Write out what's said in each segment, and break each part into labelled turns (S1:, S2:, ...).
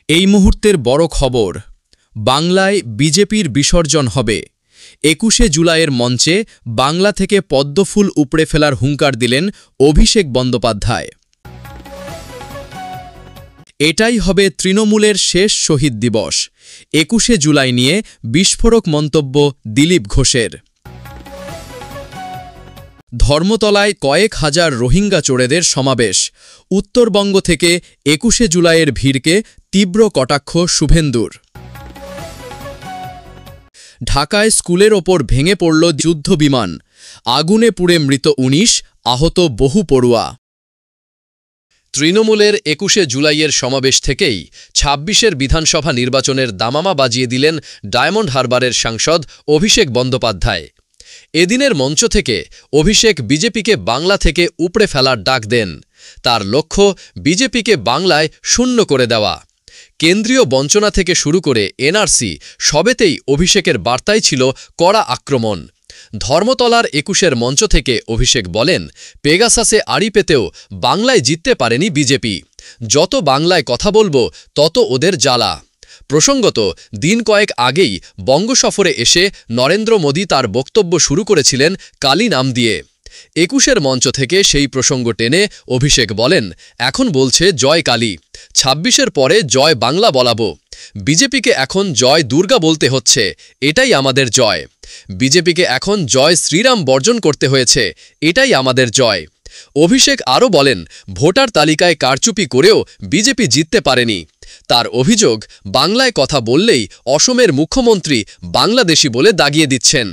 S1: এই মুহূর্তের বড় খবর, বাংলায় বিজেপির বিসর্জন হবে। ২১শে জুলাইয়ের মঞ্চে বাংলা থেকে পদ্মফুল উপড়ে ফেলার হুঙ্কার দিলেন অভিষেক বন্দ্যোপাধ্যায়। এটাই হবে তৃণমূলের শেষ শহীদ দিবস। ২১শে জুলাই নিয়ে বিস্ফোরক মন্তব্য দিলীপ ঘোষের। ধর্মতলায় কয়েক হাজার রোহিঙ্গা চোরেদের সমাবেশ। উত্তরবঙ্গ থেকে ২১শে জুলাইয়ের ভিড়কে তীব্র কটাক্ষ শুভেন্দুর। ঢাকায় স্কুলের ওপর ভেঙে পড়ল যুদ্ধবিমান। আগুনে পুড়ে মৃত ১৯, আহত বহু পড়ুয়া। তৃণমূলের ২১শে জুলাইয়ের সমাবেশ থেকেই ২৬এর বিধানসভা নির্বাচনের দামামা বাজিয়ে দিলেন ডায়মন্ড হারবারের সাংসদ অভিষেক বন্দ্যোপাধ্যায়। এদিনের মঞ্চ থেকে অভিষেক বিজেপিকে বাংলা থেকে উপড়ে ফেলার ডাক দেন। তার লক্ষ্য বিজেপিকে বাংলায় শূন্য করে দেওয়া। কেন্দ্রীয় বঞ্চনা থেকে শুরু করে এনআরসি সবেতেই অভিষেকের বার্তাই ছিল কড়া আক্রমণ। ধর্মতলার ২১এর মঞ্চ থেকে অভিষেক বলেন, পেগাসাসে আড়ি পেতেও বাংলায় জিততে পারেনি বিজেপি। যত বাংলায় কথা বলবো তত ওদের জ্বালা। প্রসঙ্গত, দিন কয়েক আগেই বঙ্গ সফরে এসে নরেন্দ্র মোদী তার বক্তব্য শুরু করেছিলেন কালী নাম দিয়ে। ২১এর মঞ্চ থেকে সেই প্রসঙ্গ টেনে অভিষেক বলেন, এখন বলছে জয় কালী, ২৬এর পরে জয় বাংলা বলাবো। বিজেপিকে এখন জয় দুর্গা বলতে হচ্ছে, এটাই আমাদের জয়। বিজেপিকে এখন জয় শ্রীরাম বর্জন করতে হয়েছে, এটাই আমাদের জয়। অভিষেক আরও বলেন, ভোটার তালিকায় কারচুপি করেও বিজেপি জিততে পারেনি। তার অভিযোগ, বাংলায় কথা বললেই অসমের মুখ্যমন্ত্রী বাংলাদেশি বলে দাগিয়ে দিচ্ছেন।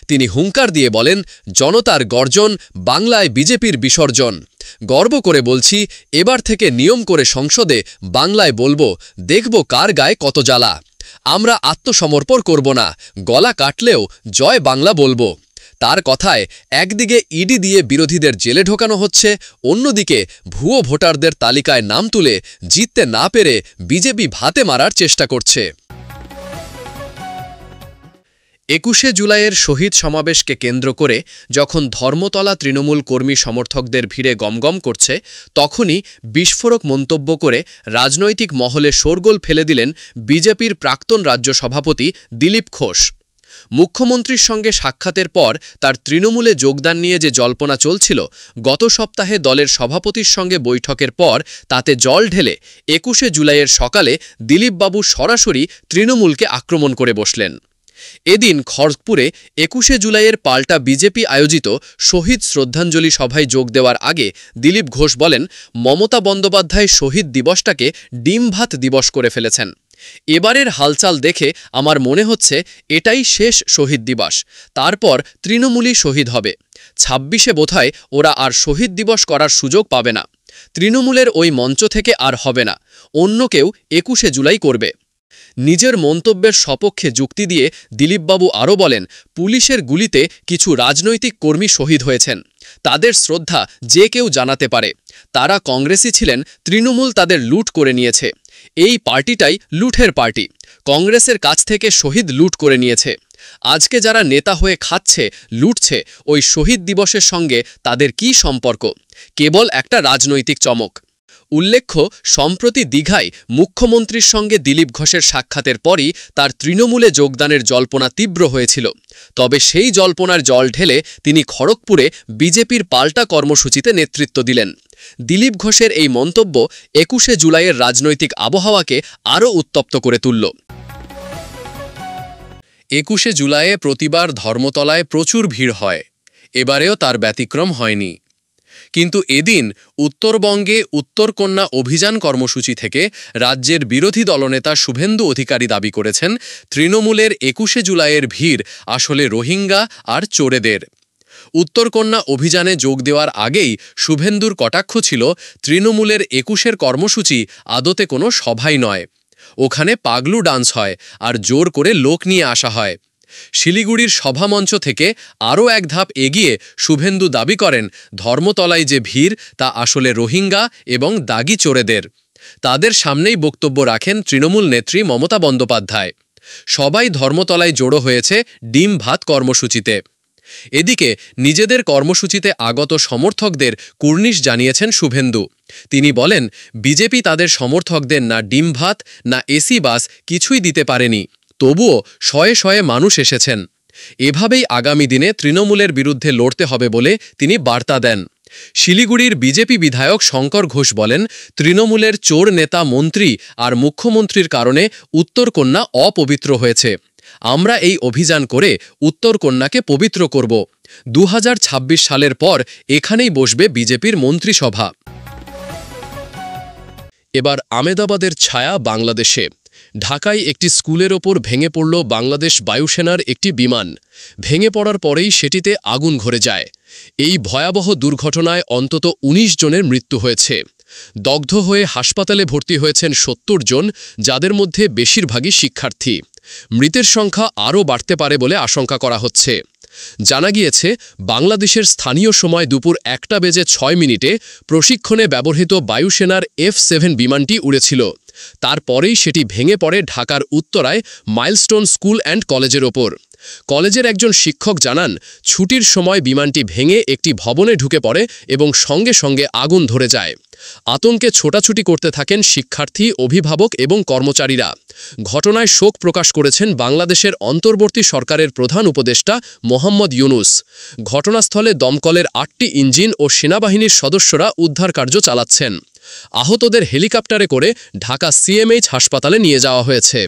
S1: তিনি হুঙ্কার দিয়ে বলেন, জনতার গর্জন, বাংলায় বিজেপির বিসর্জন। গর্ব করে বলছি, এবার থেকে নিয়ম করে সংসদে বাংলায় বলবো, দেখব কার গায়ে কত জ্বালা। আমরা আত্মসমর্পণ করব না, গলা কাটলেও জয় বাংলা বলবো। তার কথায় একদিকে ইডি দিয়ে বিরোধীদের জেলে ঢোকানো হচ্ছে, অন্যদিকে ভুয়ো ভোটারদের তালিকায় নাম তুলে জিততে না পেরে বিজেপি ভাতে মারার চেষ্টা করছে। ২১শে জুলাইয়ের শহীদ সমাবেশকে কেন্দ্র করে যখন ধর্মতলা তৃণমূল কর্মী সমর্থকদের ভিড়ে গমগম করছে, তখনই বিস্ফোরক মন্তব্য করে রাজনৈতিক মহলে শোরগোল ফেলে দিলেন বিজেপির প্রাক্তন রাজ্য সভাপতি দিলীপ ঘোষ। মুখ্যমন্ত্রীর সঙ্গে সাক্ষাতের পর তার তৃণমূলে যোগদান নিয়ে যে জল্পনা চলছিল, গত সপ্তাহে দলের সভাপতির সঙ্গে বৈঠকের পর তাতে জল ঢেলে ২১শে জুলাইয়ের সকালে দিলীপবাবু সরাসরি তৃণমূলকে আক্রমণ করে বসলেন। এদিন খড়গপুরে ২১শে জুলাইয়ের পাল্টা বিজেপি আয়োজিত শহীদ শ্রদ্ধাঞ্জলি সভায় যোগ দেওয়ার আগে দিলীপ ঘোষ বলেন, মমতা বন্দ্যোপাধ্যায় শহীদ দিবসটাকে ডিম ভাত দিবস করে ফেলেছেন। এবারের হালচাল দেখে আমার মনে হচ্ছে এটাই শেষ শহীদ দিবস, তারপর তৃণমূলই শহীদ হবে। ২৬এ বোধহয় ওরা আর শহীদ দিবস করার সুযোগ পাবে না। তৃণমূলের ওই মঞ্চ থেকে আর হবে না, অন্য কেউ ২১শে জুলাই করবে। নিজের মন্তব্যের সপক্ষে যুক্তি দিয়ে দিলীপবাবু আরও বলেন, পুলিশের গুলিতে কিছু রাজনৈতিক কর্মী শহীদ হয়েছেন, তাদের শ্রদ্ধা যে কেউ জানাতে পারে। তারা কংগ্রেসি ছিলেন, তৃণমূল তাদের লুট করে নিয়েছে। এই পার্টিটাই লুঠের পার্টি, কংগ্রেসের কাছ থেকে শহীদ লুট করে নিয়েছে। আজকে যারা নেতা হয়ে খাচ্ছে, লুটছে, ওই শহীদ দিবসের সঙ্গে তাদের কি সম্পর্ক? কেবল একটা রাজনৈতিক চমক। উল্লেখ্য, সম্প্রতি দীঘায় মুখ্যমন্ত্রীর সঙ্গে দিলীপ ঘোষের সাক্ষাতের পরই তার তৃণমূলে যোগদানের জল্পনা তীব্র হয়েছিল। তবে সেই জল্পনার জল ঢেলে তিনি খড়গপুরে বিজেপির পাল্টা কর্মসূচিতে নেতৃত্ব দিলেন। দিলীপ ঘোষের এই মন্তব্য ২১শে জুলাইয়ের রাজনৈতিক আবহাওয়াকে আরও উত্তপ্ত করে তুলল। ২১শে জুলাইয়ে প্রতিবার ধর্মতলায় প্রচুর ভিড় হয়, এবারেও তার ব্যতিক্রম হয়নি। কিন্তু এদিন উত্তরবঙ্গে উত্তরকন্যা অভিযান কর্মসূচি থেকে রাজ্যের বিরোধী দলনেতা শুভেন্দু অধিকারী দাবি করেছেন, তৃণমূলের ২১শে জুলাইয়ের ভিড় আসলে রোহিঙ্গা আর চোরেদের। উত্তরকন্যা অভিযানে যোগ দেওয়ার আগেই শুভেন্দুর কটাক্ষ ছিল, তৃণমূলের ২১এর কর্মসূচি আদতে কোনো সভাই নয়, ওখানে পাগলু ডান্স হয় আর জোর করে লোক নিয়ে আসা হয়। শিলিগুড়ির সভামঞ্চ থেকে আরও এক ধাপ এগিয়ে শুভেন্দু দাবি করেন, ধর্মতলায় যে ভিড় তা আসলে রোহিঙ্গা এবং দাগি চোরেদের। তাদের সামনেই বক্তব্য রাখেন তৃণমূল নেত্রী মমতা বন্দ্যোপাধ্যায়। সবাই ধর্মতলায় জড়ো হয়েছে ডিম ভাত কর্মসূচিতে। এদিকে নিজেদের কর্মসূচিতে আগত সমর্থকদের কুর্নিশ জানিয়েছেন শুভেন্দু। তিনি বলেন, বিজেপি তাদের সমর্থকদের না ডিম ভাত না এসি বাস কিছুই দিতে পারেনি, তবুও শয়ে শয়ে মানুষ এসেছেন। এভাবেই আগামী দিনে তৃণমূলের বিরুদ্ধে লড়তে হবে বলে তিনি বার্তা দেন। শিলিগুড়ির বিজেপি বিধায়ক শঙ্কর ঘোষ বলেন, তৃণমূলের চোর নেতা মন্ত্রী আর মুখ্যমন্ত্রীর কারণে উত্তরকন্যা অপবিত্র হয়েছে। আমরা এই অভিযান করে উত্তরকন্যাকে পবিত্র করব। 2026 সালের পর এখানেই বসবে বিজেপির মন্ত্রিসভা। এবার আমেদাবাদের ছায়া বাংলাদেশে। ঢাকায় একটি স্কুলের ওপর ভেঙে পড়ল বাংলাদেশ বায়ুসেনার একটি বিমান। ভেঙে পড়ার পরেই সেটিতে আগুন ধরে যায়। এই ভয়াবহ দুর্ঘটনায় অন্তত ১৯ জনের মৃত্যু হয়েছে। দগ্ধ হয়ে হাসপাতালে ভর্তি হয়েছেন ৭০ জন, যাদের মধ্যে বেশিরভাগই শিক্ষার্থী। মৃতের সংখ্যা আরও বাড়তে পারে বলে আশঙ্কা করা হচ্ছে। জানা গিয়েছে, বাংলাদেশের স্থানীয় সময় দুপুর 1:06 প্রশিক্ষণে ব্যবহৃত বায়ুসেনার F-7 বিমানটি উড়েছিল। তারপরেই সেটি ভেঙে পড়ে ঢাকার উত্তরায় মাইলস্টোন স্কুল অ্যান্ড কলেজের ওপর। কলেজের একজন শিক্ষক জানান, ছুটির সময় বিমানটি ভেঙে একটি ভবনে ঢুকে পড়ে এবং সঙ্গে সঙ্গে আগুন ধরে যায়। আতঙ্কে ছোটাছুটি করতে থাকেন শিক্ষার্থী, অভিভাবক এবং কর্মচারীরা। ঘটনায় শোক প্রকাশ করেছেন বাংলাদেশের অন্তর্বর্তী সরকারের প্রধান উপদেষ্টা মোহাম্মদ ইউনুস। ঘটনাস্থলে দমকলের 8টি ইঞ্জিন ও সেনাবাহিনীর সদস্যরা উদ্ধার কার্য চালাচ্ছেন। আহতদের হেলিকপ্টারে করে ঢাকা CMH হাসপাতালে নিয়ে যাওয়া হয়েছে।